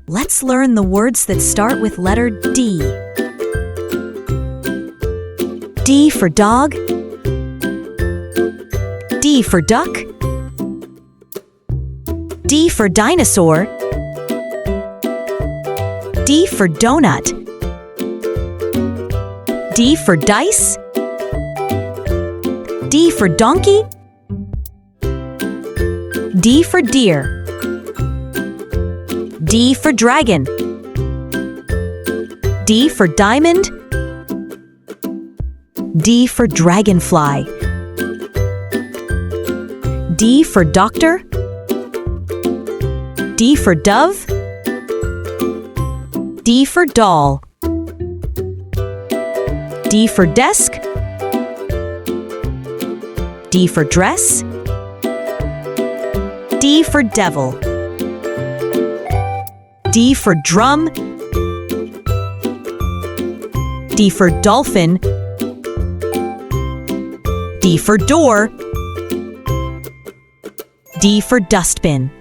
Let's learn the words that start with letter D. D for dog. D for duck. D for dinosaur. D for donut. D for dice. D for donkey. D for deer. D for dragon. D for diamond. D for dragonfly. D for doctor. D for dove. D for doll. D for desk. D for dress. D for devil. D for drum. D for dolphin. D for door. D for dustbin.